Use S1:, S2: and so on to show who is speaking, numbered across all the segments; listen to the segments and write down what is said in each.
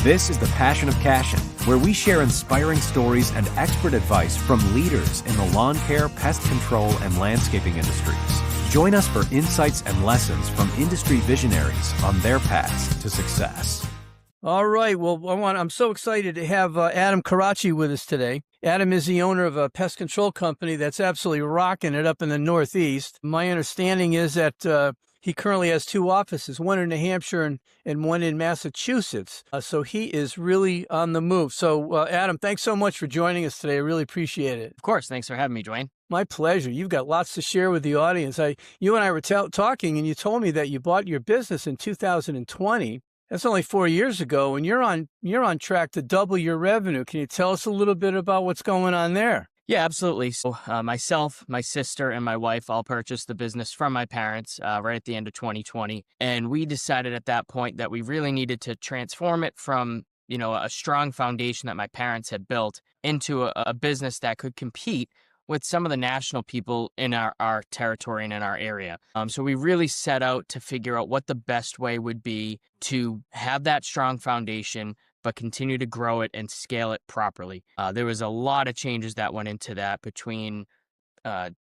S1: This is the Passion of Cashin, where we share inspiring stories and expert advice from leaders in the lawn care, pest control, and landscaping industries. Join us for insights and lessons from industry visionaries on their paths to success.
S2: All right. Well, I'm so excited to have Adam Carache with us today. Adam is the owner of a pest control company that's absolutely rocking it up in the Northeast. My understanding is that he currently has two offices, one in New Hampshire and one in Massachusetts. So he is really on the move. So, Adam, thanks so much for joining us today. I really appreciate it.
S3: Of course. Thanks for having me, Duane.
S2: My pleasure. You've got lots to share with the audience. You and I were talking, and you told me that you bought your business in 2020. That's only 4 years ago, and you're on track to double your revenue. Can you tell us a little bit about what's going on there?
S3: Yeah, absolutely. So myself, my sister, and my wife all purchased the business from my parents right at the end of 2020. And we decided at that point that we really needed to transform it from, a strong foundation that my parents had built into a business that could compete with some of the national people in our territory and in our area. So we really set out to figure out what the best way would be to have that strong foundation, but continue to grow it and scale it properly. There was a lot of changes that went into that between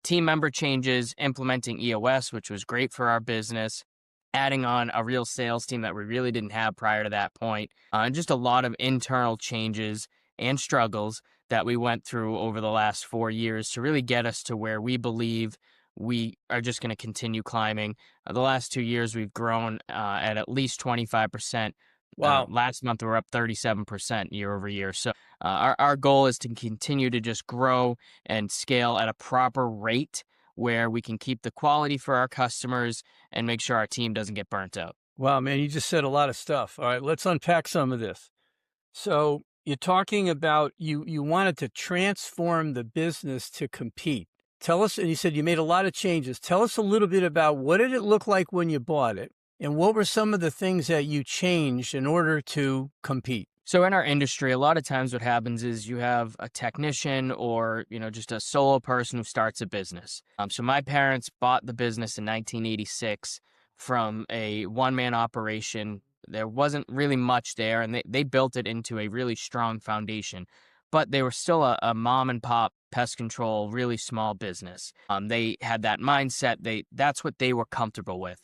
S3: team member changes, implementing EOS, which was great for our business, adding on a real sales team that we really didn't have prior to that point, and just a lot of internal changes and struggles that we went through over the last 4 years to really get us to where we believe we are just going to continue climbing. The last 2 years, we've grown at least 25%.
S2: Wow.
S3: Last month, we were up 37% year over year. So our goal is to continue to just grow and scale at a proper rate where we can keep the quality for our customers and make sure our team doesn't get burnt out.
S2: Wow, man, you just said a lot of stuff. All right, let's unpack some of this. So you're talking about you wanted to transform the business to compete. Tell us, and you said you made a lot of changes. Tell us a little bit about what did it look like when you bought it, and what were some of the things that you changed in order to compete?
S3: So in our industry, a lot of times what happens is you have a technician or, just a solo person who starts a business. So my parents bought the business in 1986 from a one-man operation. There wasn't really much there, and they built it into a really strong foundation. But they were still a mom and pop pest control, really small business. They had that mindset. That's what they were comfortable with.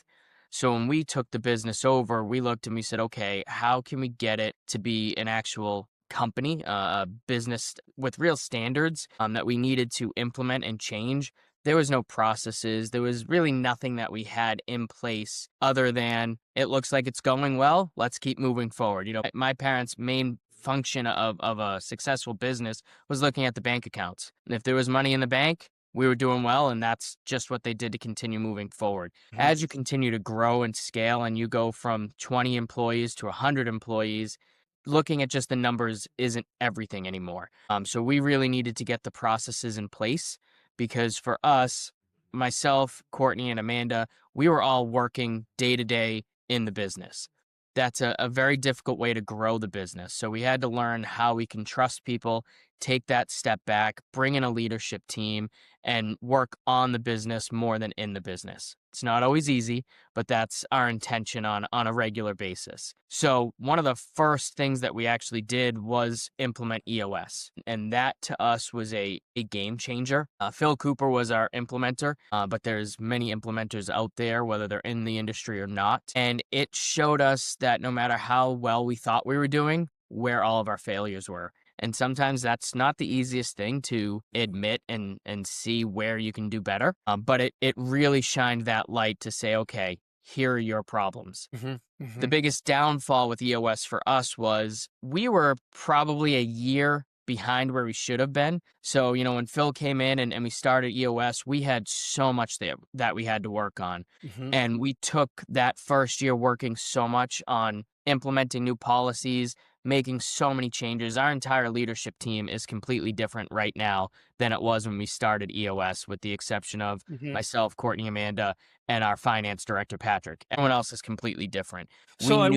S3: So when we took the business over, we looked and we said, okay, how can we get it to be an actual company, a business with real standards that we needed to implement and change? There was no processes. There was really nothing that we had in place other than it looks like it's going well. Let's keep moving forward. My parents' main function of a successful business was looking at the bank accounts. And if there was money in the bank, we were doing well, and that's just what they did to continue moving forward. Mm-hmm. As you continue to grow and scale and you go from 20 employees to 100 employees, looking at just the numbers isn't everything anymore. So we really needed to get the processes in place because for us, myself, Courtney, and Amanda, we were all working day to day in the business. That's a very difficult way to grow the business. So we had to learn how we can trust people, take that step back, bring in a leadership team, and work on the business more than in the business. It's not always easy, but that's our intention on a regular basis. So one of the first things that we actually did was implement EOS. And that to us was a game changer. Phil Cooper was our implementer, but there's many implementers out there, whether they're in the industry or not. And it showed us that no matter how well we thought we were doing, where all of our failures were. And sometimes that's not the easiest thing to admit and see where you can do better. But it really shined that light to say, okay, here are your problems. Mm-hmm. Mm-hmm. The biggest downfall with EOS for us was we were probably a year behind where we should have been. So, when Phil came in and we started EOS, we had so much that we had to work on. Mm-hmm. And we took that first year working so much on implementing new policies, making so many changes. Our entire leadership team is completely different right now than it was when we started EOS, with the exception of myself, Courtney, Amanda, and our finance director, Patrick. Everyone else is completely different.
S2: So
S3: I'm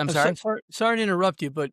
S3: sorry.
S2: Sorry to interrupt you, but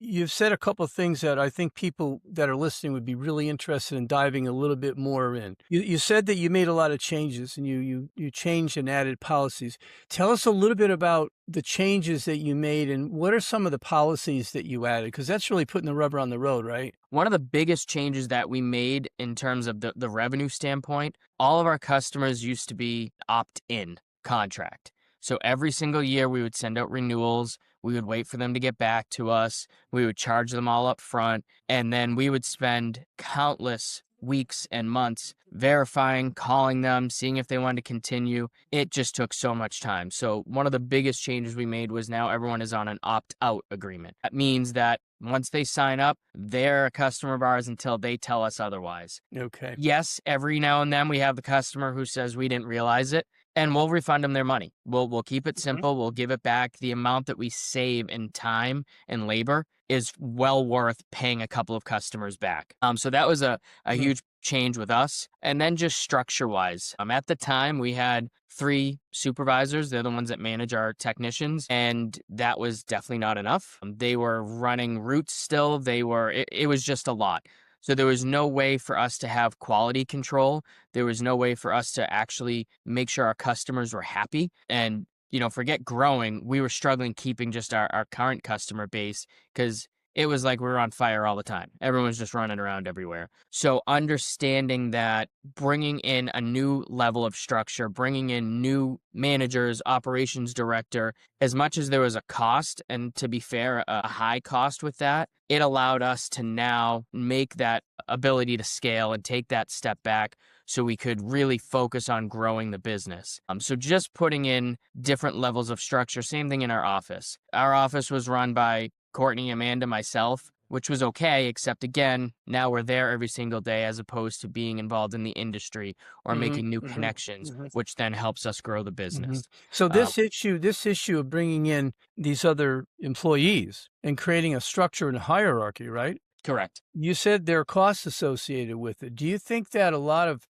S2: You've said a couple of things that I think people that are listening would be really interested in diving a little bit more in. You said that you made a lot of changes and you changed and added policies. Tell us a little bit about the changes that you made and what are some of the policies that you added? Because that's really putting the rubber on the road, right?
S3: One of the biggest changes that we made in terms of the revenue standpoint, all of our customers used to be opt-in contract. So every single year we would send out renewals. We would wait for them to get back to us. We would charge them all up front. And then we would spend countless weeks and months verifying, calling them, seeing if they wanted to continue. It just took so much time. So one of the biggest changes we made was now everyone is on an opt-out agreement. That means that once they sign up, they're a customer of ours until they tell us otherwise.
S2: Okay.
S3: Yes, every now and then we have the customer who says we didn't realize it, and we'll refund them their money. We'll keep it simple. We'll give it back. The amount that we save in time and labor is well worth paying a couple of customers back. So that was a huge change with us. And then just structure-wise, at the time we had 3 supervisors. They're the ones that manage our technicians, and that was definitely not enough. They were running routes still. It was just a lot. So there was no way for us to have quality control. There was no way for us to actually make sure our customers were happy. And, forget growing. We were struggling keeping just our current customer base because it was like we were on fire all the time. Everyone was just running around everywhere. So understanding that, bringing in a new level of structure, bringing in new managers, operations director, as much as there was a cost, and to be fair, a high cost with that, it allowed us to now make that ability to scale and take that step back so we could really focus on growing the business. So just putting in different levels of structure, same thing in our office. Our office was run by Courtney, Amanda, myself, which was okay, except again, now we're there every single day as opposed to being involved in the industry or making new connections, which then helps us grow the business.
S2: So this issue of bringing in these other employees and creating a structure and hierarchy, right?
S3: Correct.
S2: You said there are costs associated with it. Do you think that a lot of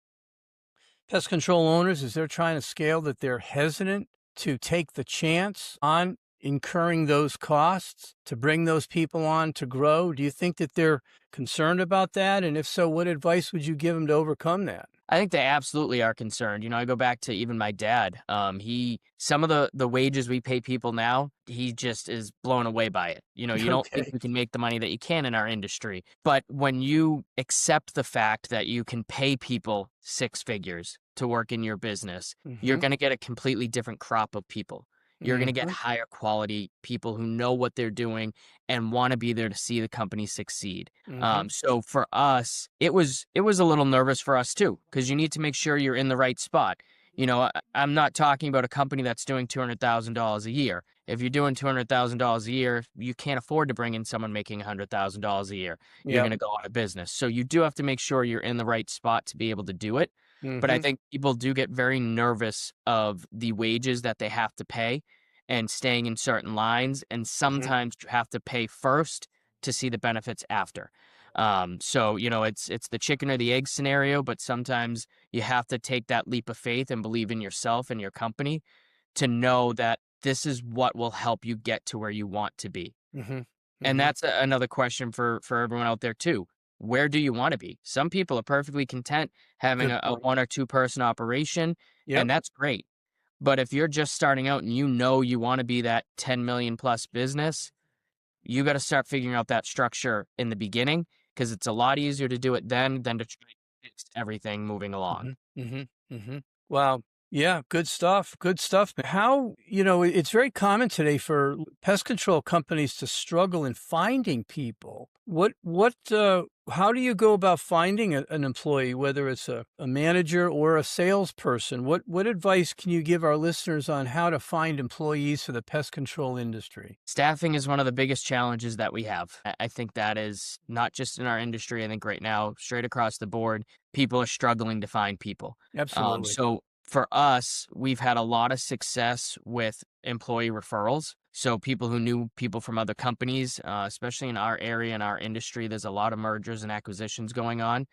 S2: pest control owners, as they're trying to scale, that they're hesitant to take the chance on incurring those costs to bring those people on to grow? Do you think that they're concerned about that? And if so, what advice would you give them to overcome that?
S3: I think they absolutely are concerned. I go back to even my dad. Some of the wages we pay people now, he just is blown away by it. You don't think you can make the money that you can in our industry. But when you accept the fact that you can pay people 6 figures to work in your business, you're going to get a completely different crop of people. You're going to get higher quality people who know what they're doing and want to be there to see the company succeed. So for us, it was a little nervous for us too, because you need to make sure you're in the right spot. I'm not talking about a company that's doing $200,000 a year. If you're doing $200,000 a year, you can't afford to bring in someone making $100,000 a year. You're going to go out of business. So you do have to make sure you're in the right spot to be able to do it. But I think people do get very nervous of the wages that they have to pay and staying in certain lines. And sometimes you have to pay first to see the benefits after. So, it's the chicken or the egg scenario, but sometimes you have to take that leap of faith and believe in yourself and your company to know that this is what will help you get to where you want to be. And that's another question for everyone out there too. Where do you want to be? Some people are perfectly content having a 1 or 2 person operation, and that's great. But if you're just starting out and you want to be that 10 million plus business, you got to start figuring out that structure in the beginning, because it's a lot easier to do it then than to try to fix everything moving along.
S2: Wow. Yeah, good stuff. Good stuff. How, it's very common today for pest control companies to struggle in finding people. How do you go about finding an employee, whether it's a manager or a salesperson? What advice can you give our listeners on how to find employees for the pest control industry?
S3: Staffing is one of the biggest challenges that we have. I think that is not just in our industry. I think right now, straight across the board, people are struggling to find people.
S2: Absolutely.
S3: So for us, we've had a lot of success with employee referrals. So people who knew people from other companies, especially in our area, in our industry, there's a lot of mergers and acquisitions going on.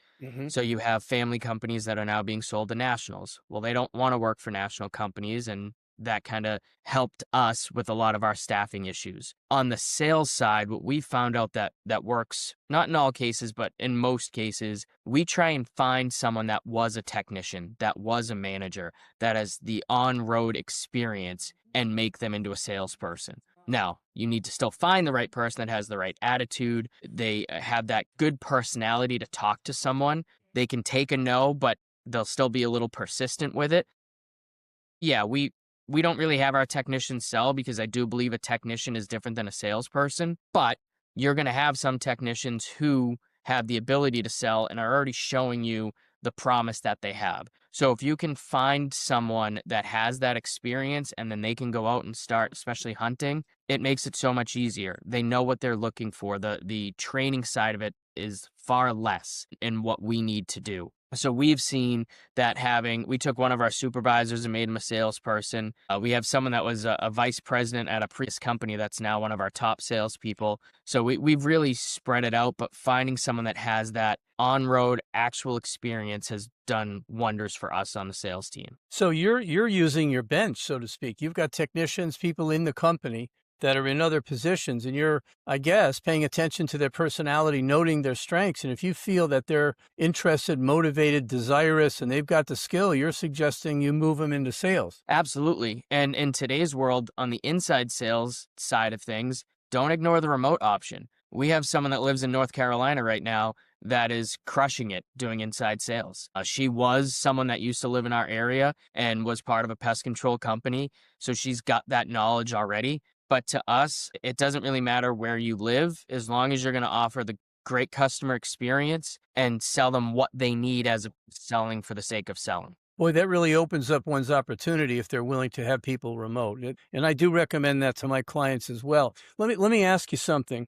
S3: So you have family companies that are now being sold to nationals. Well, they don't want to work for national companies, and that kind of helped us with a lot of our staffing issues. On the sales side, what we found out that works, not in all cases, but in most cases, we try and find someone that was a technician, that was a manager, that has the on-road experience, and make them into a salesperson. Now, you need to still find the right person that has the right attitude. They have that good personality to talk to someone. They can take a no, but they'll still be a little persistent with it. Yeah, we don't really have our technicians sell, because I do believe a technician is different than a salesperson, but you're going to have some technicians who have the ability to sell and are already showing you the promise that they have. So if you can find someone that has that experience and then they can go out and start, especially hunting, it makes it so much easier. They know what they're looking for. The training side of it is far less in what we need to do. So we've seen that we took one of our supervisors and made him a salesperson. We have someone that was a vice president at a previous company that's now one of our top salespeople. So we've really spread it out, but finding someone that has that on-road actual experience has done wonders for us on the sales team.
S2: So you're using your bench, so to speak. You've got technicians, people in the company that are in other positions, and you're, I guess, paying attention to their personality, noting their strengths. And if you feel that they're interested, motivated, desirous, and they've got the skill, you're suggesting you move them into sales.
S3: Absolutely. And in today's world, on the inside sales side of things, don't ignore the remote option. We have someone that lives in North Carolina right now that is crushing it doing inside sales. She was someone that used to live in our area and was part of a pest control company, so she's got that knowledge already. But to us, it doesn't really matter where you live, as long as you're going to offer the great customer experience and sell them what they need, as selling for the sake of selling.
S2: Boy, that really opens up one's opportunity if they're willing to have people remote. And I do recommend that to my clients as well. Let me ask you something.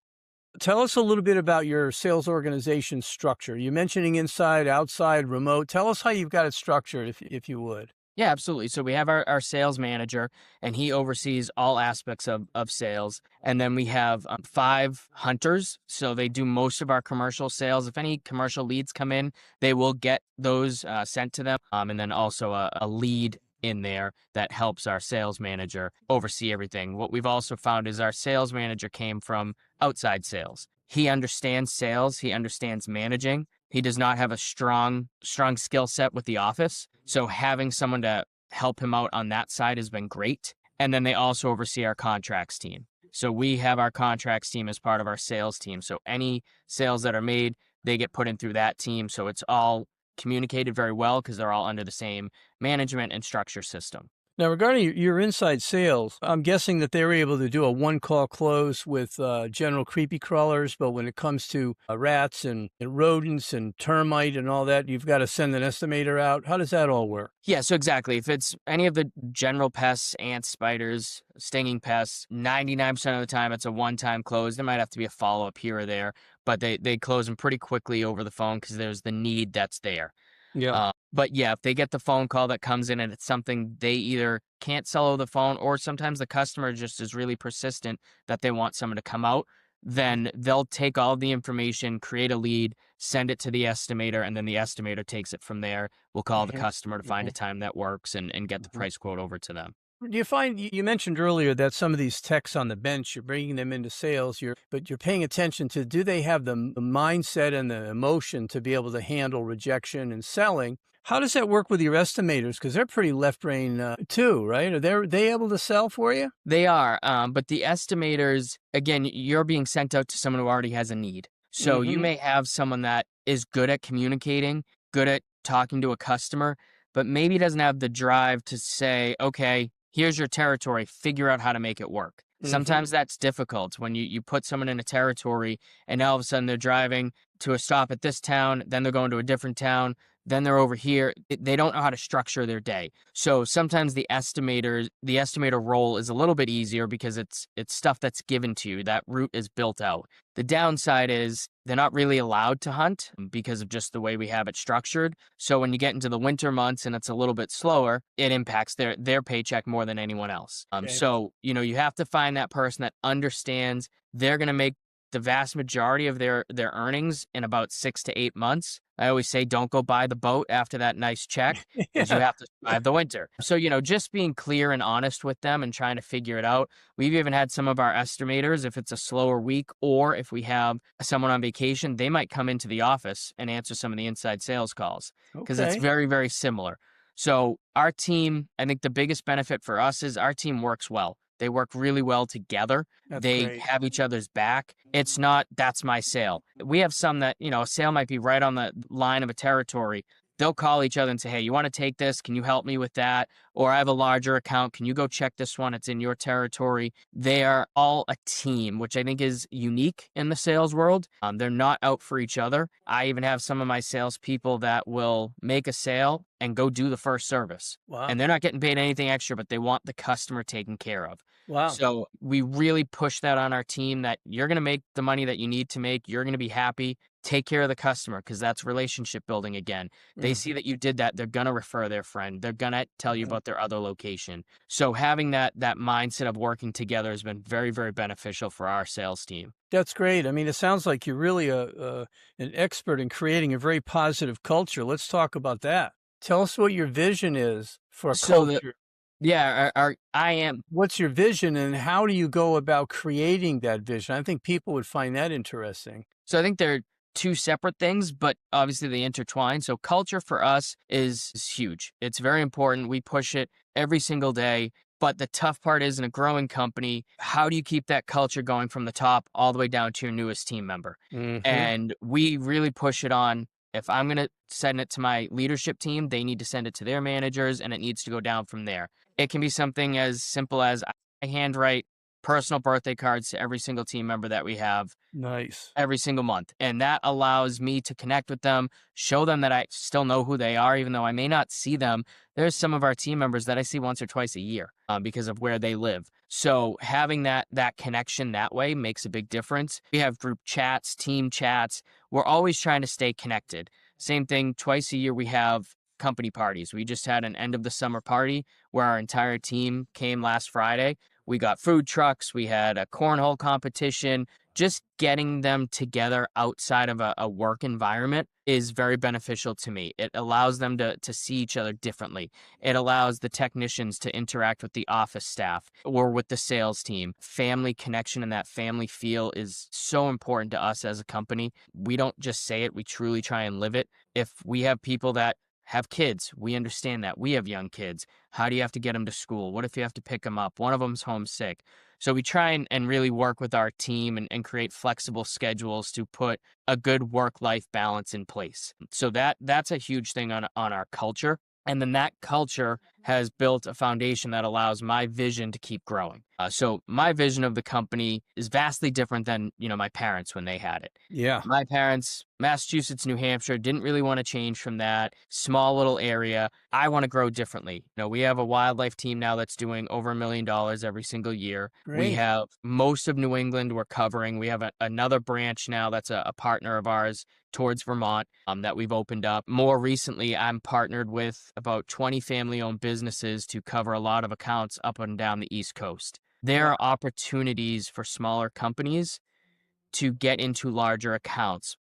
S2: Tell us a little bit about your sales organization structure. You're mentioning inside, outside, remote. Tell us how you've got it structured, if you would.
S3: Yeah, absolutely. So we have our sales manager, and he oversees all aspects of sales. And then we have 5 hunters. So they do most of our commercial sales. If any commercial leads come in, they will get those sent to them. And then also a lead in there that helps our sales manager oversee everything. What we've also found is our sales manager came from outside sales. He understands sales. He understands managing. He does not have a strong skill set with the office. So having someone to help him out on that side has been great. And then they also oversee our contracts team. So we have our contracts team as part of our sales team. So any sales that are made, they get put in through that team. So it's all communicated very well because they're all under the same management and structure system.
S2: Now, regarding your inside sales, I'm guessing that they're able to do a one-call close with general creepy crawlers, but when it comes to rats and rodents and termite and all that, you've got to send an estimator out. How does that all work?
S3: Yeah, so exactly. If it's any of the general pests, ants, spiders, stinging pests, 99% of the time it's a one-time close. There might have to be a follow-up here or there, but they close them pretty quickly over the phone because there's the need that's there.
S2: Yeah.
S3: But yeah, if they get the phone call that comes in and it's something they either can't sell over the phone, or sometimes the customer just is really persistent that they want someone to come out, then they'll take all the information, create a lead, send it to the estimator, and then the estimator takes it from there. We'll call the customer to find a time that works and get the price quote over to them.
S2: Do you find, you mentioned earlier that some of these techs on the bench, you're bringing them into sales, but you're paying attention to, do they have the mindset and the emotion to be able to handle rejection and selling? How does that work with your estimators? Because they're pretty left brain too, right? Are they able to sell for you?
S3: They are, but the estimators, again, you're being sent out to someone who already has a need. So you may have someone that is good at communicating, good at talking to a customer, but maybe doesn't have the drive to say, okay, here's your territory, figure out how to make it work. Sometimes that's difficult when you put someone in a territory and all of a sudden they're driving to a stop at this town, then they're going to a different town, then they're over here. They don't know how to structure their day. So sometimes the estimator role is a little bit easier because it's stuff that's given to you. That route is built out. The downside is they're not really allowed to hunt because of just the way we have it structured. So when you get into the winter months and it's a little bit slower, it impacts their paycheck more than anyone else. So, you have to find that person that understands they're going to make the vast majority of their earnings in about 6 to 8 months. I always say don't go buy the boat after that nice check because you
S2: Yeah.
S3: have to survive the winter. So, just being clear and honest with them and trying to figure it out. We've even had some of our estimators, if it's a slower week or if we have someone on vacation, they might come into the office and answer some of the inside sales calls because it's
S2: Okay.
S3: very, very similar. So our team, I think the biggest benefit for us is our team works well. They work really well together.
S2: That's
S3: They
S2: great.
S3: have each other's back. It's not, that's my sale. We have some that, a sale might be right on the line of a territory. They'll call each other and say, hey, you want to take this? Can you help me with that? Or I have a larger account. Can you go check this one? It's in your territory. They are all a team, which I think is unique in the sales world. They're not out for each other. I even have some of my salespeople that will make a sale and go do the first service.
S2: Wow.
S3: And they're not getting paid anything extra, but they want the customer taken care of.
S2: Wow.
S3: So we really push that on our team that you're going to make the money that you need to make. You're going to be happy. Take care of the customer because that's relationship building again. They see that you did that. They're going to refer their friend. They're going to tell you about their other location. So having that mindset of working together has been very, very beneficial for our sales team.
S2: That's great. I mean, it sounds like you're really an expert in creating a very positive culture. Let's talk about that. Tell us what your vision is for a
S3: So
S2: culture.
S3: I am.
S2: What's your vision and how do you go about creating that vision? I think people would find that interesting.
S3: So I think they're two separate things, but obviously they intertwine. So culture for us is huge. It's very important. We push it every single day. But the tough part is in a growing company, how do you keep that culture going from the top all the way down to your newest team member?
S2: Mm-hmm.
S3: And we really push it on. If I'm going to send it to my leadership team, they need to send it to their managers and it needs to go down from there. It can be something as simple as I handwrite personal birthday cards to every single team member that we have
S2: Nice.
S3: every single month. And that allows me to connect with them, show them that I still know who they are, even though I may not see them. There's some of our team members that I see once or twice a year because of where they live. So having that connection that way makes a big difference. We have group chats, team chats. We're always trying to stay connected. Same thing, twice a year we have company parties. We just had an end of the summer party where our entire team came last Friday. We got food trucks. We had a cornhole competition. Just getting them together outside of a work environment is very beneficial to me. It allows them to see each other differently. It allows the technicians to interact with the office staff or with the sales team. Family connection and that family feel is so important to us as a company. We don't just say it, we truly try and live it. If we have people that have kids, we understand that. We have young kids. How do you have to get them to school? What if you have to pick them up? One of them's homesick. So we try and really work with our team and create flexible schedules to put a good work-life balance in place. So that's a huge thing on our culture. And then that culture has built a foundation that allows my vision to keep growing. So my vision of the company is vastly different than, my parents when they had it.
S2: Yeah.
S3: My parents, Massachusetts, New Hampshire, didn't really want to change from that small little area. I want to grow differently. We have a wildlife team now that's doing over $1 million every single year. We
S2: Great.
S3: have most of New England we're covering. We have another branch now that's a partner of ours towards Vermont that we've opened up. More recently, I'm partnered with about 20 family-owned businesses to cover a lot of accounts up and down the East Coast. There are opportunities for smaller companies to get into larger accounts.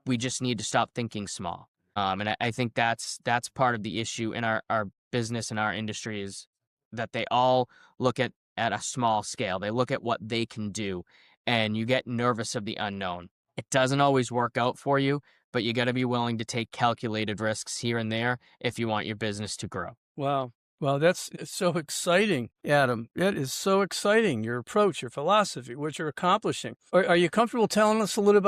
S3: We just need to stop thinking small. And I think that's part of the issue in our business and our industry is that they all look at a small scale. They look at what they can do, and you get nervous of the unknown. It doesn't always work out for you, but you got to be willing to take calculated risks here and there if you want your business to grow.
S2: Wow. Well, it's so exciting, Adam. That is so exciting. Your approach, your philosophy, what you're accomplishing. Are you comfortable telling us a little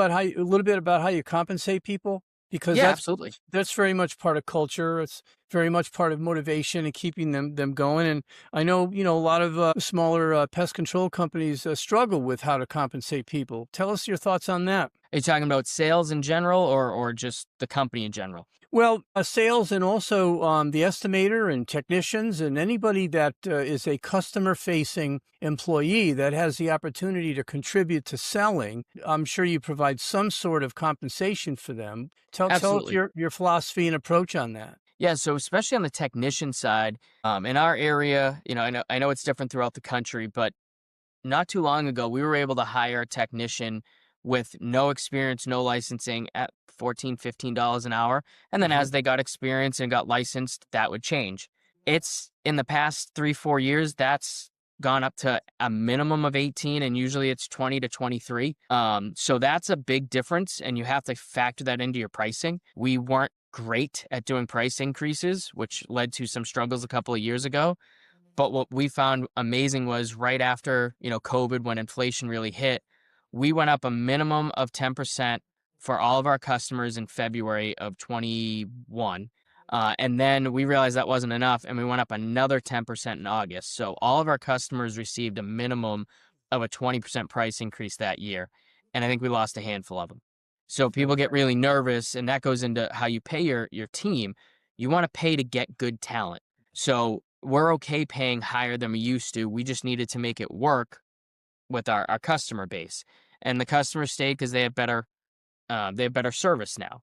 S2: bit about how you compensate people? Because
S3: Yeah, absolutely.
S2: that's very much part of culture. It's very much part of motivation and keeping them going. And I know, a lot of smaller pest control companies struggle with how to compensate people. Tell us your thoughts on that.
S3: Are you talking about sales in general or just the company in general?
S2: Well, sales and also the estimator and technicians and anybody that is a customer-facing employee that has the opportunity to contribute to selling. I'm sure you provide some sort of compensation for them. Tell us your philosophy and approach on that.
S3: Yeah, so especially on the technician side, in our area, I know it's different throughout the country, but not too long ago, we were able to hire a technician with no experience, no licensing at $14, $15 an hour. And then as they got experience and got licensed, that would change. It's in the past 3-4 years, that's gone up to a minimum of 18, and usually it's 20 to 23. So that's a big difference, and you have to factor that into your pricing. We weren't great at doing price increases, which led to some struggles a couple of years ago. But what we found amazing was right after, COVID, when inflation really hit, we went up a minimum of 10% for all of our customers in February of 21. And then we realized that wasn't enough, and we went up another 10% in August. So all of our customers received a minimum of a 20% price increase that year. And I think we lost a handful of them. So people get really nervous, and that goes into how you pay your team. You want to pay to get good talent. So we're okay paying higher than we used to. We just needed to make it work with our customer base. And the customers stayed because they have better service now.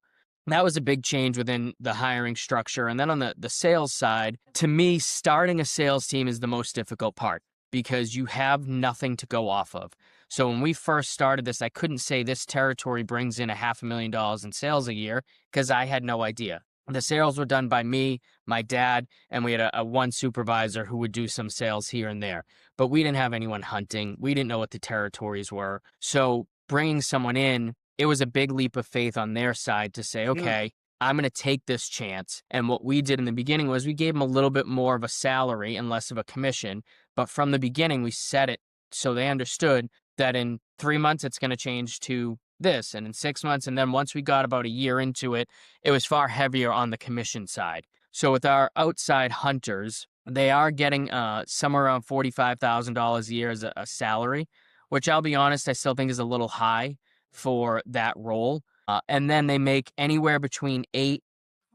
S3: That was a big change within the hiring structure. And then on the sales side, to me, starting a sales team is the most difficult part because you have nothing to go off of. So when we first started this, I couldn't say this territory brings in $500,000 in sales a year because I had no idea. The sales were done by me, my dad, and we had a one supervisor who would do some sales here and there. But we didn't have anyone hunting. We didn't know what the territories were. So bringing someone in, it was a big leap of faith on their side to say, okay, I'm going to take this chance. And what we did in the beginning was we gave them a little bit more of a salary and less of a commission. But from the beginning, we set it so they understood that in 3 months, it's going to change to this, and in 6 months. And then once we got about a year into it, it was far heavier on the commission side. So with our outside hunters, they are getting somewhere around $45,000 a year as a salary, which I'll be honest, I still think is a little high for that role. And then they make anywhere between 8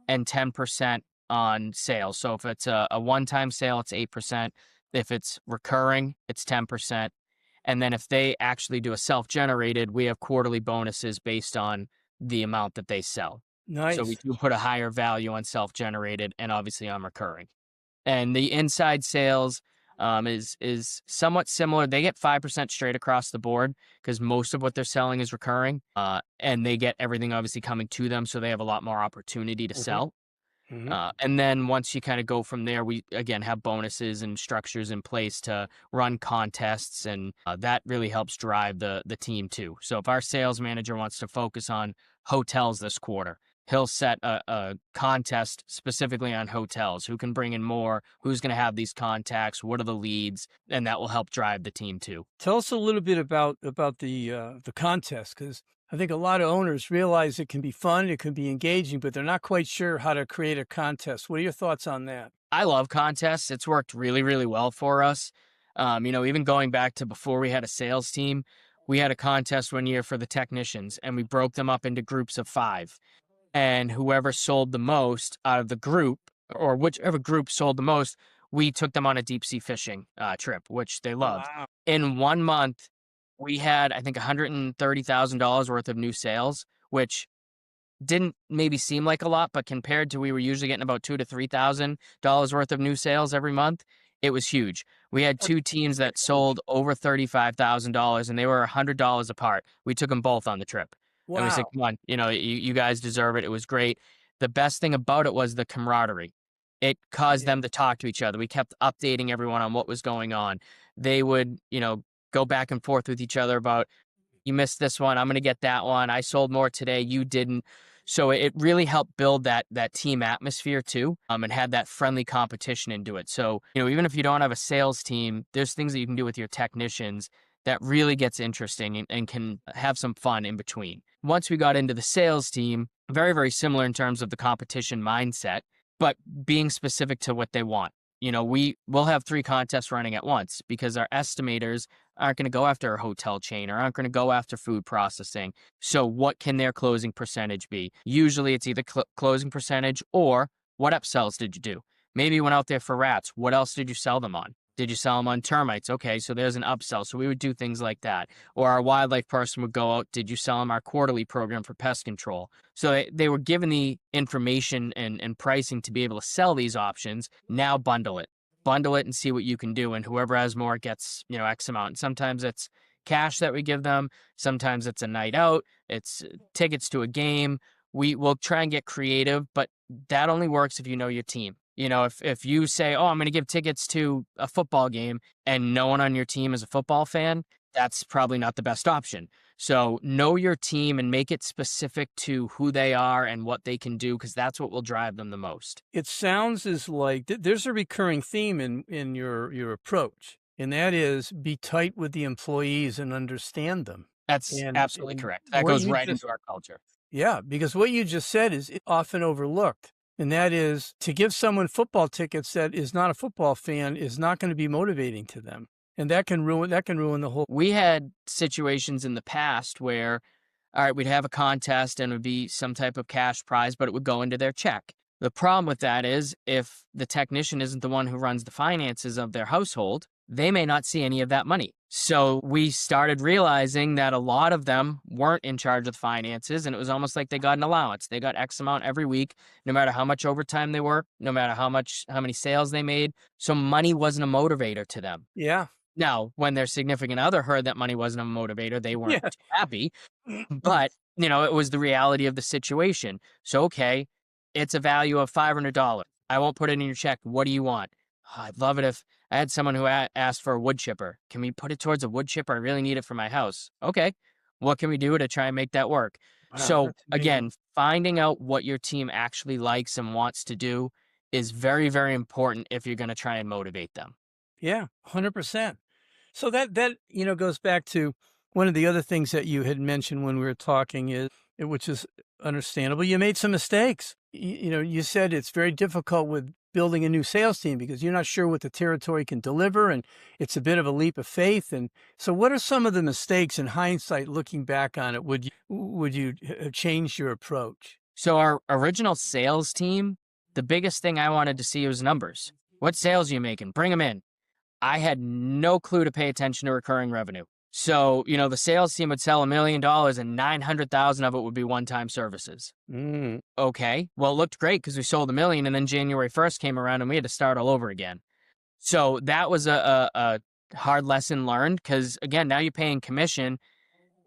S3: and 10% on sales. So if it's a one-time sale, it's 8%. If it's recurring, it's 10%. And then if they actually do a self-generated, we have quarterly bonuses based on the amount that they sell.
S2: Nice.
S3: So we do put a higher value on self-generated and obviously on recurring. And the inside sales is somewhat similar. They get 5% straight across the board because most of what they're selling is recurring. And they get everything obviously coming to them, so they have a lot more opportunity to sell. And then once you kind of go from there, we, again, have bonuses and structures in place to run contests, and that really helps drive the team too. So if our sales manager wants to focus on hotels this quarter, he'll set a contest specifically on hotels. Who can bring in more? Who's going to have these contacts? What are the leads? And that will help drive the team too.
S2: Tell us a little bit about the contest, because I think a lot of owners realize it can be fun, it can be engaging, but they're not quite sure how to create a contest. What are your thoughts on that?
S3: I love contests. It's worked really, really well for us. Even going back to before we had a sales team, we had a contest one year for the technicians, and we broke them up into groups of 5. And whoever sold the most out of the group, or whichever group sold the most, we took them on a deep sea fishing trip, which they loved.
S2: Wow.
S3: In 1 month, we had, I think, $130,000 worth of new sales, which didn't maybe seem like a lot, but compared to we were usually getting about $2,000 to $3,000 worth of new sales every month, it was huge. We had 2 teams that sold over $35,000, and they were $100 apart. We took them both on the trip.
S2: Wow.
S3: And we said, come on, you guys deserve it. It was great. The best thing about it was the camaraderie. It caused them to talk to each other. We kept updating everyone on what was going on. They would, go back and forth with each other about, you missed this one, I'm going to get that one. I sold more today, you didn't. So it really helped build that team atmosphere too, and had that friendly competition into it. So, even if you don't have a sales team, there's things that you can do with your technicians that really gets interesting and can have some fun in between. Once we got into the sales team, very, very similar in terms of the competition mindset, but being specific to what they want. We'll have 3 contests running at once because our estimators aren't going to go after a hotel chain or aren't going to go after food processing. So what can their closing percentage be? Usually it's either closing percentage or what upsells did you do? Maybe you went out there for rats. What else did you sell them on? Did you sell them on termites? Okay, so there's an upsell. So we would do things like that. Or our wildlife person would go out. Did you sell them our quarterly program for pest control? So they were given the information and pricing to be able to sell these options. Now bundle it and see what you can do. And whoever has more gets, X amount. And sometimes it's, cash that we give them. Sometimes it's a night out. It's tickets to a game. We will try and get creative, but that only works if you know your team. If you say, oh, I'm going to give tickets to a football game and no one on your team is a football fan, that's probably not the best option. So know your team and make it specific to who they are and what they can do, because that's what will drive them the most.
S2: It sounds as like there's a recurring theme in your approach, and that is be tight with the employees and understand them.
S3: That's absolutely correct. That goes right into our culture.
S2: Yeah, because what you just said is often overlooked. And that is to give someone football tickets that is not a football fan is not going to be motivating to them. And that can ruin the whole.
S3: We had situations in the past where, all right, we'd have a contest and it would be some type of cash prize, but it would go into their check. The problem with that is if the technician isn't the one who runs the finances of their household, they may not see any of that money. So we started realizing that a lot of them weren't in charge of the finances, and it was almost like they got an allowance. They got X amount every week, no matter how much overtime they worked, no matter how many sales they made. So money wasn't a motivator to them.
S2: Yeah.
S3: Now, when their significant other heard that money wasn't a motivator, they weren't too happy. But, it was the reality of the situation. So, okay, it's a value of $500. I won't put it in your check. What do you want? Oh, I'd love it if I had someone who asked for a wood chipper. Can we put it towards a wood chipper? I really need it for my house. Okay. What can we do to try and make that work?
S2: Wow,
S3: so again, finding out what your team actually likes and wants to do is very, very important if you're going to try and motivate them.
S2: Yeah, 100%. So that goes back to one of the other things that you had mentioned when we were talking which is understandable. You made some mistakes. You said it's very difficult with building a new sales team because you're not sure what the territory can deliver, and it's a bit of a leap of faith. And so what are some of the mistakes in hindsight, looking back on it? Would you have changed your approach?
S3: So our original sales team, the biggest thing I wanted to see was numbers. What sales are you making? Bring them in. I had no clue to pay attention to recurring revenue. So, the sales team would sell $1 million and 900,000 of it would be one-time services. Okay. Well, it looked great because we sold $1 million, and then January 1st came around and we had to start all over again. So that was a hard lesson learned because, again, now you're paying commission,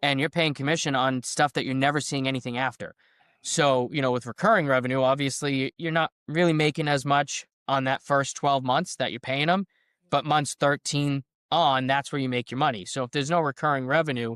S3: and you're paying commission on stuff that you're never seeing anything after. So, with recurring revenue, obviously you're not really making as much on that first 12 months that you're paying them, but months 13 on, that's where you make your money. So if there's no recurring revenue,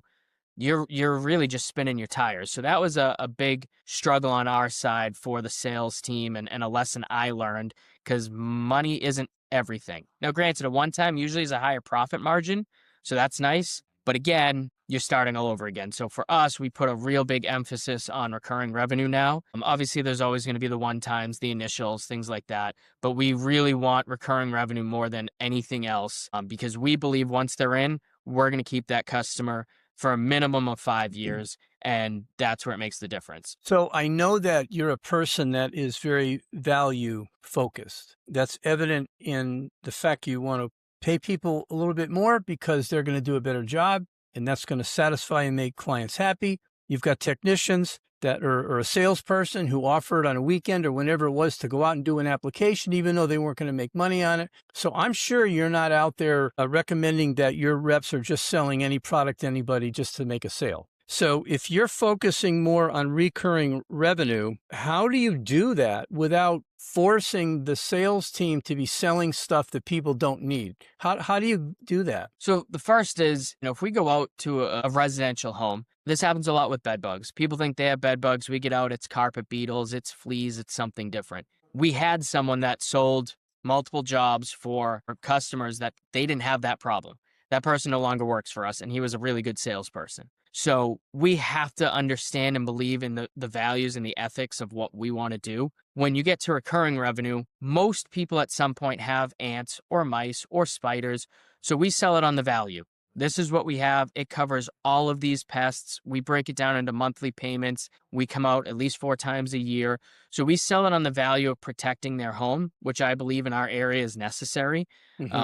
S3: you're really just spinning your tires. So that was a big struggle on our side for the sales team, and a lesson I learned, because money isn't everything. Now, granted, a one-time usually is a higher profit margin, so that's nice. But again, you're starting all over again. So for us, we put a real big emphasis on recurring revenue now. Obviously, there's always going to be the one-times, the initials, things like that. But we really want recurring revenue more than anything else, because we believe once they're in, we're going to keep that customer for a minimum of 5 years. And that's where it makes the difference.
S2: So I know that you're a person that is very value focused. That's evident in the fact you want to pay people a little bit more because they're going to do a better job, and that's going to satisfy and make clients happy. You've got technicians that or a salesperson who offered on a weekend or whenever it was to go out and do an application, even though they weren't going to make money on it. So I'm sure you're not out there recommending that your reps are just selling any product to anybody just to make a sale. So if you're focusing more on recurring revenue, how do you do that without forcing the sales team to be selling stuff that people don't need? How do you do that?
S3: So the first is, if we go out to a residential home, this happens a lot with bed bugs. People think they have bed bugs. We get out, it's carpet beetles, it's fleas, it's something different. We had someone that sold multiple jobs for customers that they didn't have that problem. That person no longer works for us, and he was a really good salesperson. So we have to understand and believe in the values and the ethics of what we want to do. When you get to recurring revenue, most people at some point have ants or mice or spiders. So we sell it on the value. This is what we have. It covers all of these pests. We break it down into monthly payments. We come out at least 4 times a year. So we sell it on the value of protecting their home, which I believe in our area is necessary.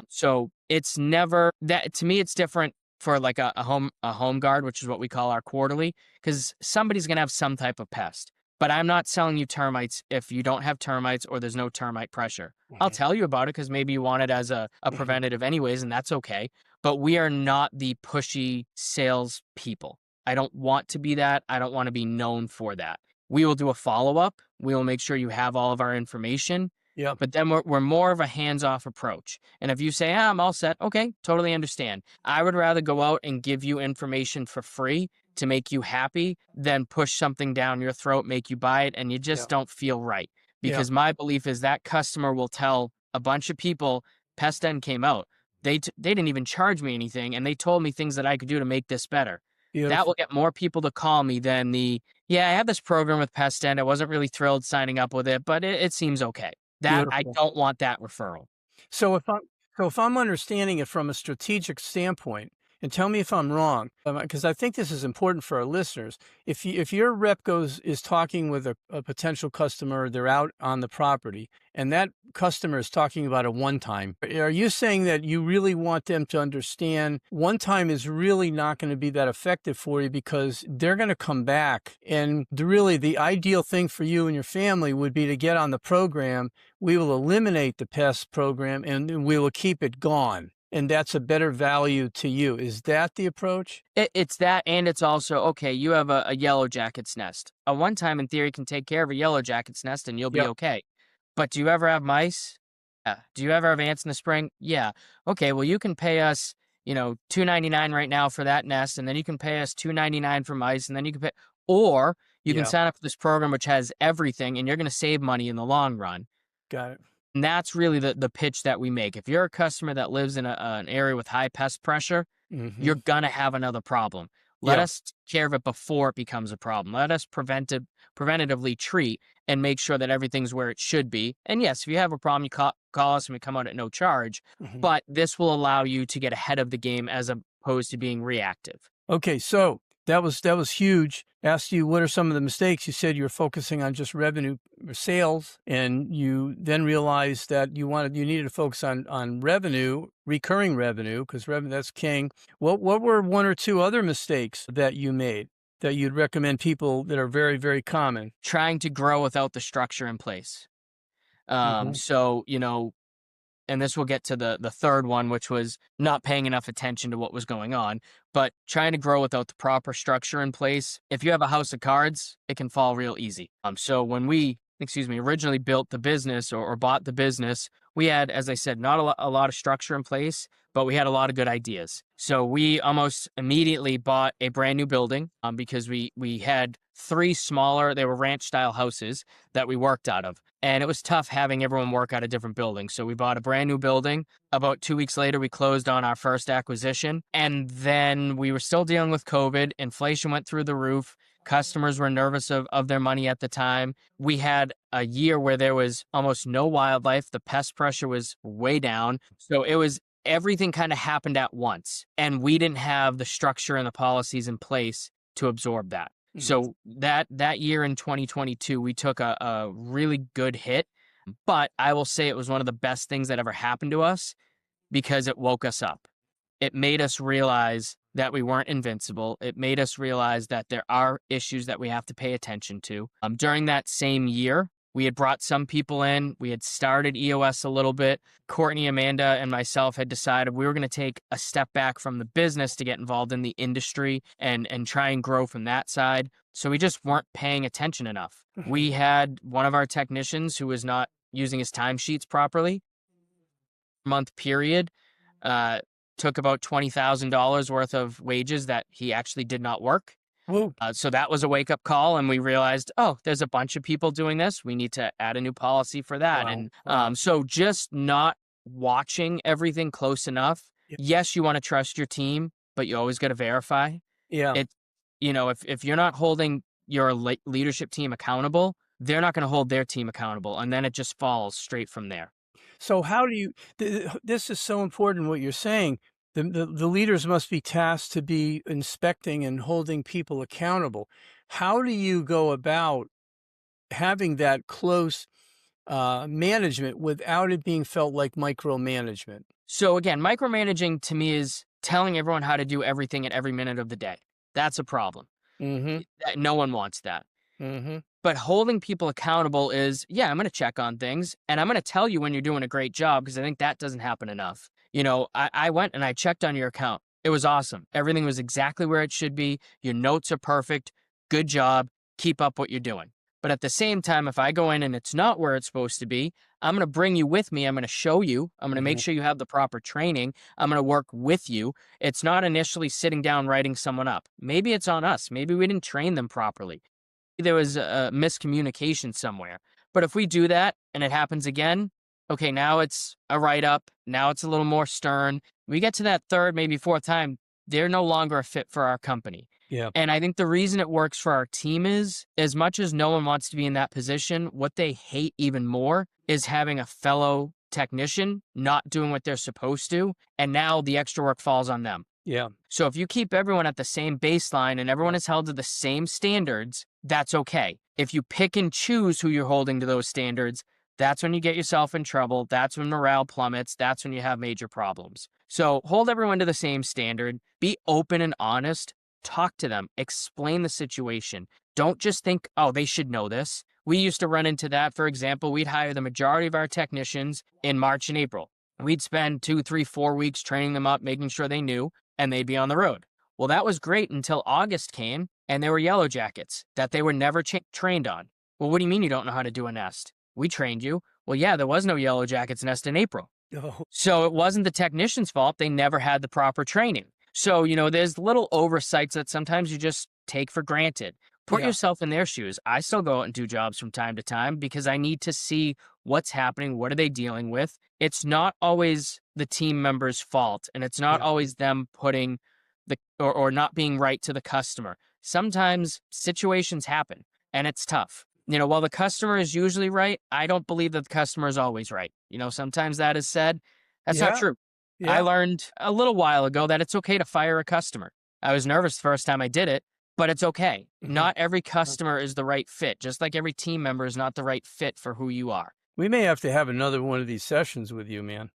S3: So it's never that, to me, it's different for like a home guard, which is what we call our quarterly, because somebody's going to have some type of pest. but I'm not selling you termites if you don't have termites or there's no termite pressure. I'll tell you about it because maybe you want it as a preventative anyways, and that's okay. But we are not the pushy sales people. I don't want to be that. I don't want to be known for that. We will do a follow-up. We will make sure you have all of our information.
S2: Yep.
S3: But then we're more of a hands-off approach. And if you say, I'm all set, okay, totally understand. I would rather go out and give you information for free to make you happy than push something down your throat, make you buy it, and you just don't feel right. Because my belief is that customer will tell a bunch of people, Pest End came out. They didn't even charge me anything, and they told me things that I could do to make this better.
S2: Beautiful.
S3: That will get more people to call me than I have this program with Pest End. I wasn't really thrilled signing up with it, but it seems okay. That I don't want that referral.
S2: So if I'm understanding it from a strategic standpoint, and tell me if I'm wrong, because I think this is important for our listeners. If your rep is talking with a potential customer, they're out on the property, and that customer is talking about a one-time, are you saying that you really want them to understand one-time is really not going to be that effective for you because they're going to come back, and the ideal thing for you and your family would be to get on the program. We will eliminate the pest program, and we will keep it gone. And that's a better value to you. Is that the approach?
S3: It's that, and it's also, okay, you have a yellow jacket's nest. A one-time, in theory, can take care of a yellow jacket's nest, and you'll be okay. But do you ever have mice? Yeah. Do you ever have ants in the spring? Yeah. Okay, well, you can pay us, $2.99 right now for that nest, and then you can pay us $2.99 for mice, and then you can pay, or you can sign up for this program which has everything, and you're going to save money in the long run.
S2: Got it.
S3: And that's really the pitch that we make. If you're a customer that lives in an area with high pest pressure, you're going to have another problem. Let us take care of it before it becomes a problem. Let us preventatively treat and make sure that everything's where it should be. And yes, if you have a problem, you call us and we come out at no charge. But this will allow you to get ahead of the game as opposed to being reactive.
S2: Okay, so that was huge. Asked you what are some of the mistakes. You said you were focusing on just revenue sales, and you then realized that you needed to focus on revenue, recurring revenue, because revenue, that's king. What were one or two other mistakes that you made that you'd recommend people that are very, very common?
S3: Trying to grow without the structure in place. So, and this will get to the third one, which was not paying enough attention to what was going on, but trying to grow without the proper structure in place. If you have a house of cards, it can fall real easy. So when we, originally built the business or bought the business, we had, as I said, not a lot of structure in place, but we had a lot of good ideas. So we almost immediately bought a brand new building because we had three smaller, they were ranch style houses that we worked out of. And it was tough having everyone work out of different buildings. So we bought a brand new building. About 2 weeks later, we closed on our first acquisition. And then we were still dealing with COVID. Inflation went through the roof. Customers were nervous of their money at the time. We had a year where there was almost no wildlife. The pest pressure was way down. So everything kind of happened at once. And we didn't have the structure and the policies in place to absorb that. So that year in 2022, we took a really good hit, but I will say it was one of the best things that ever happened to us because it woke us up. It made us realize that we weren't invincible. It made us realize that there are issues that we have to pay attention to. During that same year, we had brought some people in. We had started EOS a little bit. Courtney, Amanda, and myself had decided we were going to take a step back from the business to get involved in the industry and try and grow from that side. So we just weren't paying attention enough. We had one of our technicians who was not using his timesheets properly. Month period, took about $20,000 worth of wages that he actually did not work. So that was a wake-up call, and we realized, there's a bunch of people doing this. We need to add a new policy for that. And so just not watching everything close enough. Yes, you want to trust your team, but you always got to verify. If you're not holding your leadership team accountable, they're not going to hold their team accountable, and then it just falls straight from there.
S2: So how do you? This is so important what you're saying. The leaders must be tasked to be inspecting and holding people accountable. How do you go about having that close management without it being felt like micromanagement?
S3: So again, micromanaging to me is telling everyone how to do everything at every minute of the day. That's a problem. No one wants that.
S2: Mm-hmm.
S3: But holding people accountable is, yeah, I'm going to check on things and I'm going to tell you when you're doing a great job because I think that doesn't happen enough. I went and I checked on your account. It was awesome. Everything was exactly where it should be. Your notes are perfect. Good job. Keep up what you're doing. But at the same time, if I go in and it's not where it's supposed to be, I'm going to bring you with me. I'm going to show you. I'm going to make sure you have the proper training. I'm going to work with you. It's not initially sitting down writing someone up. Maybe it's on us. Maybe we didn't train them properly. There was a miscommunication somewhere. But if we do that and it happens again, okay, now it's a write-up. Now it's a little more stern. We get to that third, maybe fourth time, they're no longer a fit for our company.
S2: Yeah.
S3: And I think the reason it works for our team is, as much as no one wants to be in that position, what they hate even more is having a fellow technician not doing what they're supposed to, and now the extra work falls on them.
S2: Yeah.
S3: So if you keep everyone at the same baseline and everyone is held to the same standards, that's okay. If you pick and choose who you're holding to those standards, that's when you get yourself in trouble. That's when morale plummets. That's when you have major problems. So hold everyone to the same standard. Be open and honest. Talk to them. Explain the situation. Don't just think, oh, they should know this. We used to run into that. For example, we'd hire the majority of our technicians in March and April. We'd spend 2, 3, 4 weeks training them up, making sure they knew, and they'd be on the road. Well, that was great until August came and there were yellow jackets that they were never trained on. Well, what do you mean you don't know how to do a nest? We trained you. Well, yeah, there was no yellow jackets nest in April.
S2: Oh.
S3: So it wasn't the technician's fault. They never had the proper training. So, there's little oversights that sometimes you just take for granted. Put yourself in their shoes. I still go out and do jobs from time to time because I need to see what's happening. What are they dealing with? It's not always the team member's fault, and it's not always them putting or not being right to the customer. Sometimes situations happen and it's tough. While the customer is usually right, I don't believe that the customer is always right. Sometimes that is said. That's not true.
S2: Yeah.
S3: I learned a little while ago that it's okay to fire a customer. I was nervous the first time I did it, but it's okay. Not every customer is the right fit, just like every team member is not the right fit for who you are.
S2: We may have to have another one of these sessions with you, man.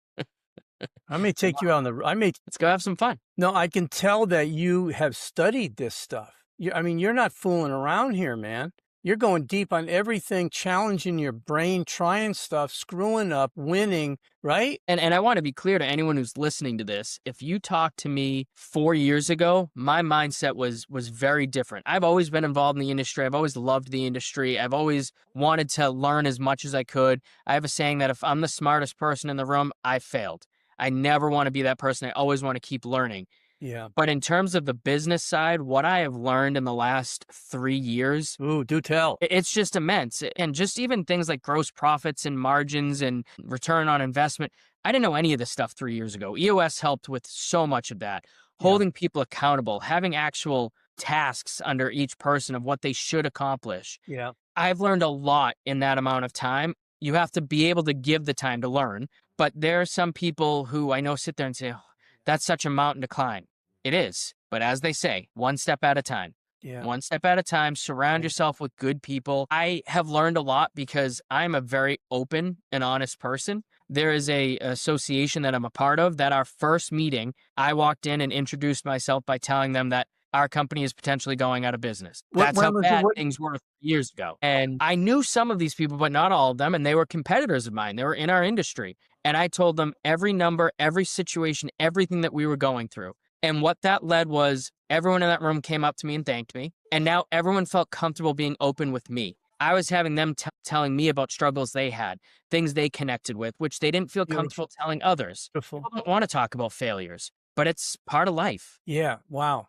S2: I may take you on
S3: Let's go have some fun.
S2: No, I can tell that you have studied this stuff. You're not fooling around here, man. You're going deep on everything, challenging your brain, trying stuff, screwing up, winning, right?
S3: And I want to be clear to anyone who's listening to this. If you talked to me 4 years ago, my mindset was very different. I've always been involved in the industry. I've always loved the industry. I've always wanted to learn as much as I could. I have a saying that if I'm the smartest person in the room, I failed. I never want to be that person. I always want to keep learning.
S2: Yeah.
S3: But in terms of the business side, what I have learned in the last 3 years,
S2: Ooh, do tell.
S3: it's just immense. And just even things like gross profits and margins and return on investment. I didn't know any of this stuff 3 years ago. EOS helped with so much of that. Holding people accountable, having actual tasks under each person of what they should accomplish.
S2: Yeah.
S3: I've learned a lot in that amount of time. You have to be able to give the time to learn. But there are some people who I know sit there and say, oh, that's such a mountain to climb. It is. But as they say, one step at a time.
S2: Yeah.
S3: One step at a time. Surround yourself with good people. I have learned a lot because I'm a very open and honest person. There is a association that I'm a part of that our first meeting, I walked in and introduced myself by telling them that our company is potentially going out of business. That's how bad things were years ago. And I knew some of these people, but not all of them. And they were competitors of mine. They were in our industry. And I told them every number, every situation, everything that we were going through. And what that led was everyone in that room came up to me and thanked me. And now everyone felt comfortable being open with me. I was having them telling me about struggles they had, things they connected with, which they didn't feel comfortable telling others.
S2: Beautiful.
S3: People don't want to talk about failures, but it's part of life.
S2: Yeah. Wow.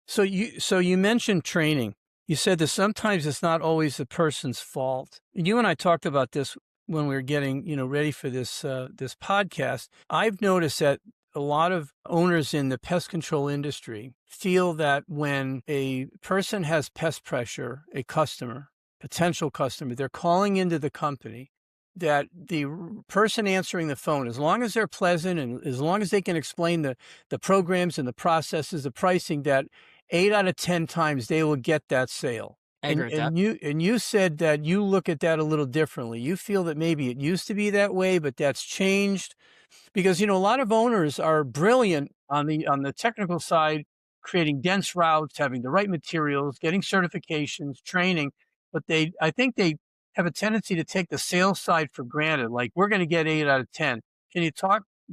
S2: So you mentioned training. You said that sometimes it's not always the person's fault. You and I talked about this when we were getting, ready for this podcast. I've noticed that a lot of owners in the pest control industry feel that when a person has pest pressure, a customer, potential customer, they're calling into the company, that the person answering the phone, as long as they're pleasant and as long as they can explain the programs and the processes, the pricing, that 8 out of 10 times they will get that sale.
S3: I agree with that.
S2: You said that you look at that a little differently. You feel that maybe it used to be that way, but that's changed. Because, a lot of owners are brilliant on the technical side, creating dense routes, having the right materials, getting certifications, training. But I think they have a tendency to take the sales side for granted. Like, we're going to get 8 out of 10. Can you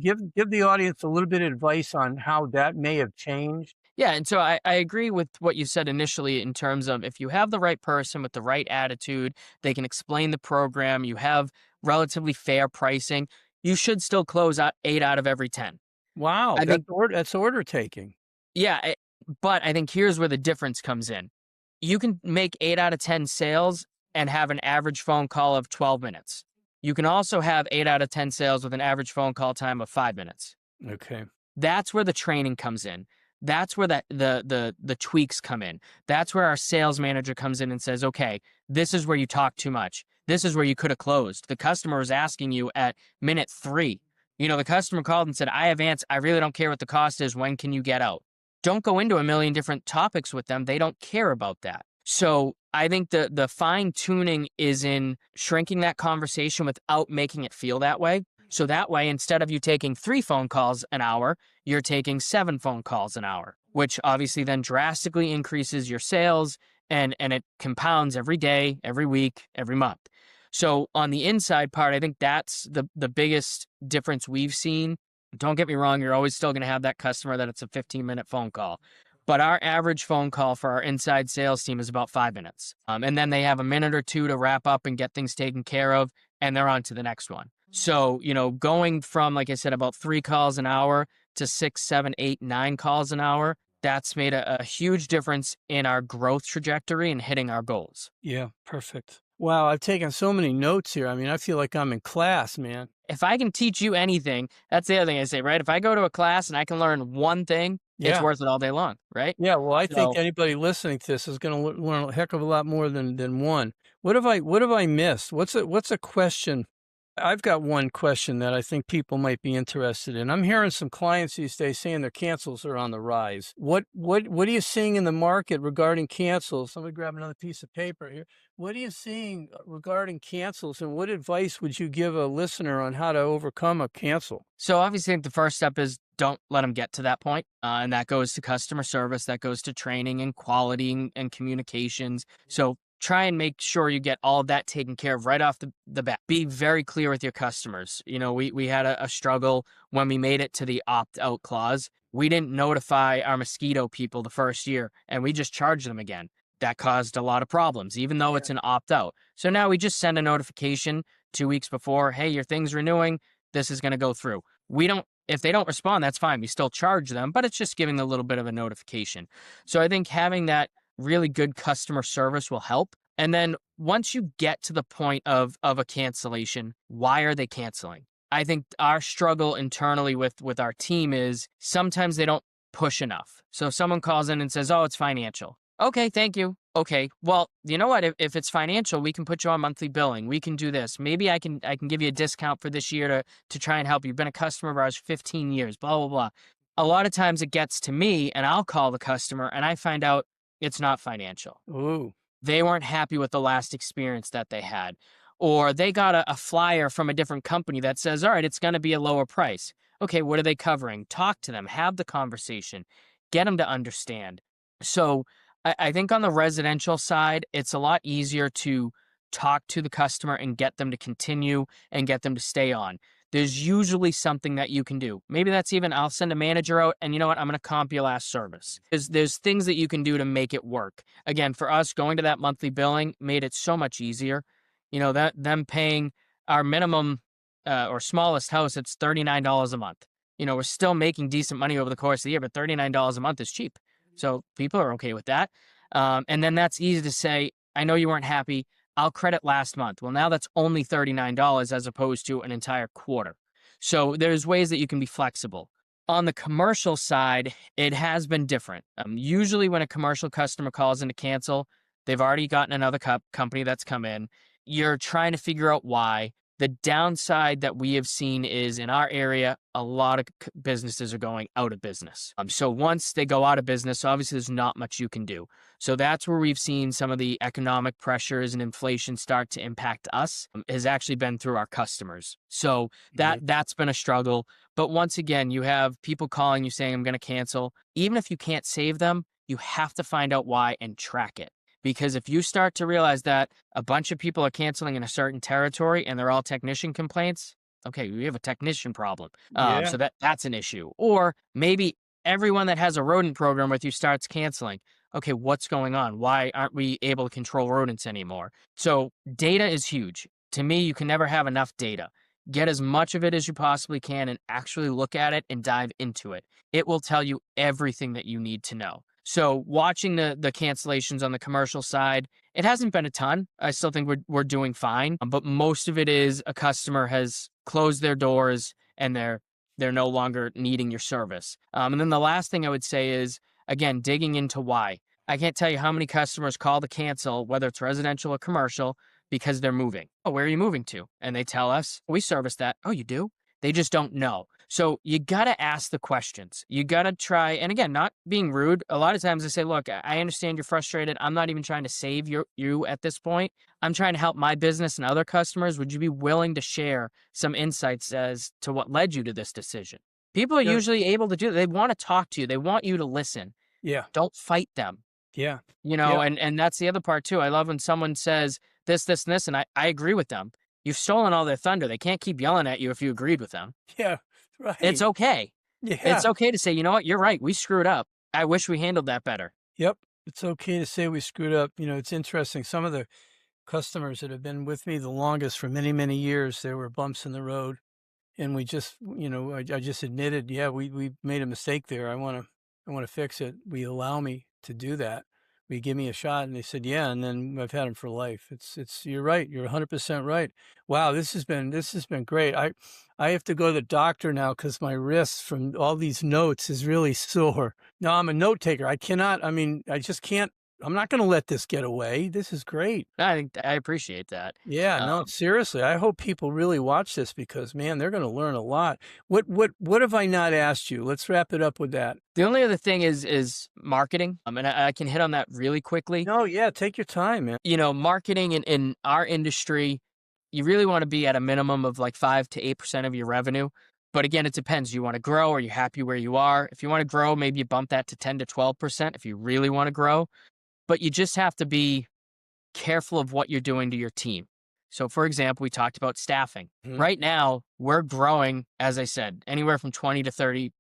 S2: give the audience a little bit of advice on how that may have changed?
S3: Yeah, and so I agree with what you said initially in terms of if you have the right person with the right attitude, they can explain the program, you have relatively fair pricing, you should still close out 8 out of every 10.
S2: Wow,
S3: I think,
S2: that's order taking.
S3: yeah, but I think here's where the difference comes in. You can make 8 out of 10 sales and have an average phone call of 12 minutes. You can also have 8 out of 10 sales with an average phone call time of 5 minutes.
S2: Okay.
S3: That's where the training comes in. That's where the tweaks come in. That's where our sales manager comes in and says, okay, this is where you talk too much. This is where you could have closed. The customer was asking you at minute 3. The customer called and said, I have ants. I really don't care what the cost is. When can you get out? Don't go into a million different topics with them. They don't care about that. So I think the fine tuning is in shrinking that conversation without making it feel that way. So that way, instead of you taking 3 phone calls an hour, you're taking 7 phone calls an hour, which obviously then drastically increases your sales and it compounds every day, every week, every month. So on the inside part, I think that's the biggest difference we've seen. Don't get me wrong, you're always still going to have that customer that it's a 15-minute phone call. But our average phone call for our inside sales team is about 5 minutes. And then they have a minute or 2 to wrap up and get things taken care of, and they're on to the next one. So, going from, like I said, about 3 calls an hour to 6, 7, 8, 9 calls an hour, that's made a huge difference in our growth trajectory and hitting our goals.
S2: Yeah, perfect. Wow, I've taken so many notes here. I mean, I feel like I'm in class, man.
S3: If I can teach you anything, that's the other thing I say, right? If I go to a class and I can learn one thing, it's
S2: Yeah.
S3: worth it all day long, right?
S2: Yeah, well, I think
S3: So,
S2: anybody listening to this is going to learn a heck of a lot more than one. What have I missed? What's a question? I've got one question that I think people might be interested in. I'm hearing some clients these days saying their cancels are on the rise. What are you seeing in the market regarding cancels? Somebody grab another piece of paper here. What are you seeing regarding cancels, and what advice would you give a listener on how to overcome a cancel?
S3: so obviously, I think the first step is don't let them get to that point. And that goes to customer service, that goes to training and quality and communications. So try and make sure you get all of that taken care of right off the bat. Be very clear with your customers. We had a struggle when we made it to the opt-out clause. We didn't notify our mosquito people the first year, and we just charged them again. That caused a lot of problems, even though it's an opt-out. So now we just send a notification 2 weeks before, hey, your thing's renewing. This is going to go through. If they don't respond, that's fine. We still charge them, but it's just giving a little bit of a notification. So I think having that really good customer service will help. And then once you get to the point of a cancellation, why are they canceling? I think our struggle internally with our team is sometimes they don't push enough. So if someone calls in and says, oh, it's financial. Okay, thank you. Okay, well, you know what? If it's financial, we can put you on monthly billing. We can do this. Maybe I can give you a discount for this year to try and help you. You've been a customer of ours for 15 years, blah, blah, blah. A lot of times it gets to me and I'll call the customer and I find out it's not financial.
S2: Ooh.
S3: They weren't happy with the last experience that they had. Or they got a flyer from a different company that says, all right, it's going to be a lower price. Okay, what are they covering? Talk to them, have the conversation, get them to understand. So I think on the residential side, it's a lot easier to talk to the customer and get them to continue and get them to stay on. There's usually something that you can do. Maybe that's even, I'll send a manager out and you know what, I'm going to comp your last service. There's things that you can do to make it work. Again, for us, going to that monthly billing made it so much easier. That them paying our minimum or smallest house, it's $39 a month. We're still making decent money over the course of the year, but $39 a month is cheap. So people are okay with that. And then that's easy to say, I know you weren't happy. I'll credit last month. Well, now that's only $39 as opposed to an entire quarter. So there's ways that you can be flexible. On the commercial side, it has been different. Usually when a commercial customer calls in to cancel, they've already gotten another company that's come in. You're trying to figure out why. The downside that we have seen is in our area, a lot of businesses are going out of business. So once they go out of business, obviously there's not much you can do. So that's where we've seen some of the economic pressures and inflation start to impact us, has actually been through our customers. So that's been a struggle. But once again, you have people calling you saying, I'm going to cancel. Even if you can't save them, you have to find out why and track it. Because if you start to realize that a bunch of people are canceling in a certain territory and they're all technician complaints, okay, we have a technician problem. So that's an issue. Or maybe everyone that has a rodent program with you starts canceling. Okay, what's going on? Why aren't we able to control rodents anymore? So data is huge. To me, you can never have enough data. Get as much of it as you possibly can and actually look at it and dive into it. It will tell you everything that you need to know. So watching the cancellations on the commercial side, it hasn't been a ton. I still think we're doing fine, but most of it is a customer has closed their doors and they're no longer needing your service. And then the last thing I would say is, again, digging into why. I can't tell you how many customers call to cancel, whether it's residential or commercial, because they're moving. Oh, where are you moving to? And they tell us, we service that. Oh, you do? They just don't know. So you got to ask the questions. You got to try. And again, not being rude. A lot of times I say, look, I understand you're frustrated. I'm not even trying to save you at this point. I'm trying to help my business and other customers. Would you be willing to share some insights as to what led you to this decision? People are usually able to do that. They want to talk to you. They want you to listen.
S2: Yeah.
S3: Don't fight them.
S2: Yeah.
S3: And that's the other part too. I love when someone says this, and this, and I agree with them. You've stolen all their thunder. They can't keep yelling at you if you agreed with them.
S2: Yeah, right.
S3: It's okay.
S2: Yeah.
S3: It's okay to say, you know what, you're right. We screwed up. I wish we handled that better.
S2: Yep. It's okay to say we screwed up. It's interesting. Some of the customers that have been with me the longest for many, many years, there were bumps in the road. And we just, I just admitted, yeah, we made a mistake there. I want to fix it. Will you allow me to do that? Will you give me a shot? And they said, yeah. And then I've had them for life. You're right. You're 100% right. Wow. This has been great. I have to go to the doctor now because my wrist from all these notes is really sore. No, I'm a note taker. I just can't. I'm not going to let this get away. This is great.
S3: I appreciate that.
S2: Yeah, no, seriously. I hope people really watch this because, man, they're going to learn a lot. What have I not asked you? Let's wrap it up with that.
S3: The only other thing is marketing. And I can hit on that really quickly.
S2: No, yeah, take your time, man.
S3: Marketing in our industry, you really want to be at a minimum of like 5 to 8% of your revenue. But again, it depends. You want to grow? Are you happy where you are? If you want to grow, maybe you bump that to 10 to 12% if you really want to grow. But you just have to be careful of what you're doing to your team. So for example, we talked about staffing. Mm-hmm. Right now, we're growing, as I said, anywhere from 20 to 30%.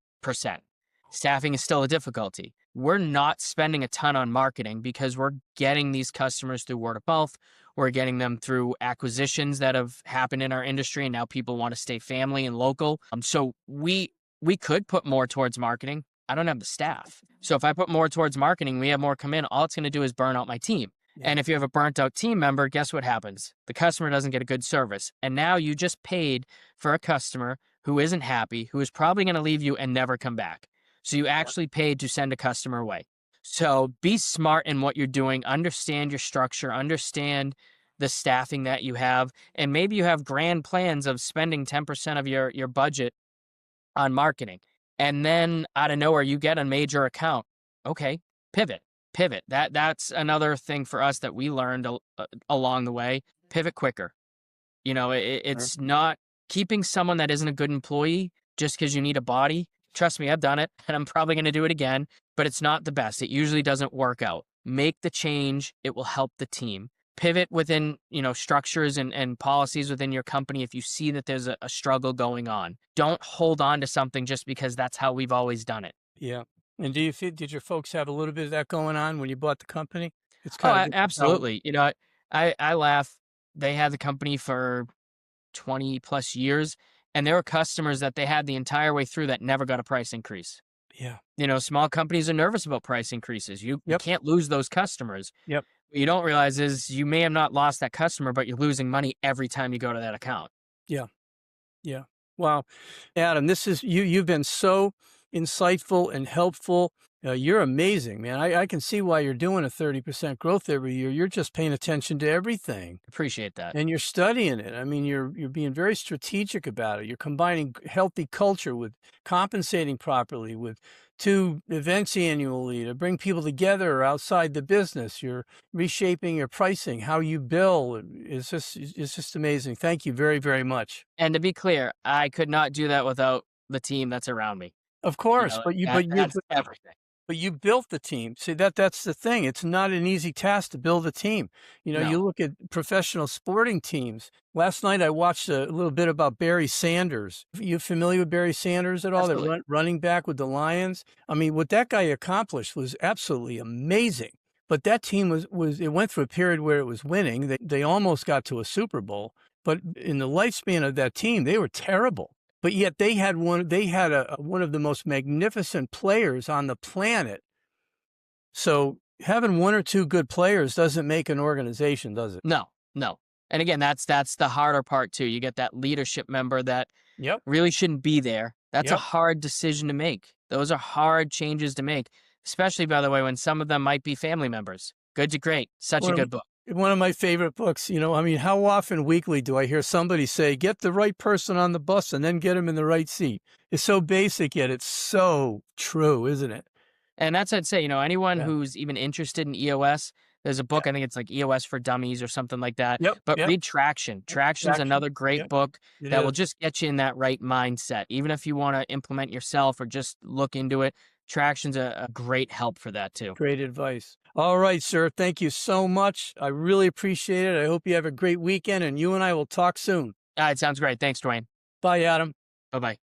S3: Staffing is still a difficulty. We're not spending a ton on marketing because we're getting these customers through word of mouth. We're getting them through acquisitions that have happened in our industry, and now people want to stay family and local. So we could put more towards marketing. I don't have the staff. So if I put more towards marketing, we have more come in, all it's going to do is burn out my team. Yeah. And if you have a burnt out team member, guess what happens? The customer doesn't get a good service. And now you just paid for a customer who isn't happy, who is probably going to leave you and never come back. So you actually paid to send a customer away. So be smart in what you're doing. Understand your structure. Understand the staffing that you have. And maybe you have grand plans of spending 10% of your budget on marketing. And then out of nowhere, you get a major account. Okay, pivot. That's another thing for us that we learned along the way. Pivot quicker. It's sure. Not keeping someone that isn't a good employee just because you need a body. Trust me, I've done it, and I'm probably going to do it again, but it's not the best. It usually doesn't work out. Make the change. It will help the team. Pivot within, structures and policies within your company if you see that there's a struggle going on. Don't hold on to something just because that's how we've always done it.
S2: Yeah. And did your folks have a little bit of that going on when you bought the company?
S3: It's kind of absolutely. I laugh. They had the company for 20 plus years, and there were customers that they had the entire way through that never got a price increase.
S2: Yeah.
S3: Small companies are nervous about price increases. You can't lose those customers.
S2: Yep.
S3: What you don't realize is you may have not lost that customer, but you're losing money every time you go to that account.
S2: Yeah. Yeah. Wow. Adam, this is you've been so insightful and helpful. You're amazing, man. I can see why you're doing a 30% growth every year. You're just paying attention to everything.
S3: Appreciate that.
S2: And you're studying it. I mean, you're being very strategic about it. You're combining healthy culture with compensating properly, with 2 events annually to bring people together outside the business. You're reshaping your pricing, how you bill. It's just amazing. Thank you very, very much.
S3: And to be clear, I could not do that without the team that's around me.
S2: Of course,
S3: That's everything.
S2: but you built the team. See, that's the thing. It's not an easy task to build a team. You
S3: No.
S2: look at professional sporting teams. Last night I watched a little bit about Barry Sanders. You familiar with Barry Sanders at all?
S3: Absolutely.
S2: The running back with the Lions. I mean, what that guy accomplished was absolutely amazing. But that team it went through a period where it was winning. They almost got to a Super Bowl, but in the lifespan of that team, they were terrible. But yet they had one of the most magnificent players on the planet. So having 1 or 2 good players doesn't make an organization, does it?
S3: No. And again, that's the harder part too. You get that leadership member that
S2: Yep.
S3: really shouldn't be there. That's a
S2: Yep.
S3: hard decision to make. Those are hard changes to make, especially, by the way, when some of them might be family members. Good to Great. Such a good book.
S2: One of my favorite books. I mean, how often weekly do I hear somebody say, get the right person on the bus and then get them in the right seat? It's so basic, yet it's so true, isn't it?
S3: And that's what I'd say, anyone
S2: Yeah.
S3: who's even interested in EOS, there's a book, I think it's like EOS for Dummies or something like that.
S2: Yep.
S3: But
S2: Yep.
S3: read Traction's
S2: Traction.
S3: another great
S2: Yep.
S3: book
S2: It
S3: that will
S2: is.
S3: just get you in that right mindset. Even if you want to implement yourself or just look into it, Traction's a great help for that too.
S2: Great advice. All right, sir. Thank you so much. I really appreciate it. I hope you have a great weekend, and you and I will talk soon.
S3: All right, sounds great. Thanks, Duane.
S2: Bye, Adam.
S3: Bye-bye.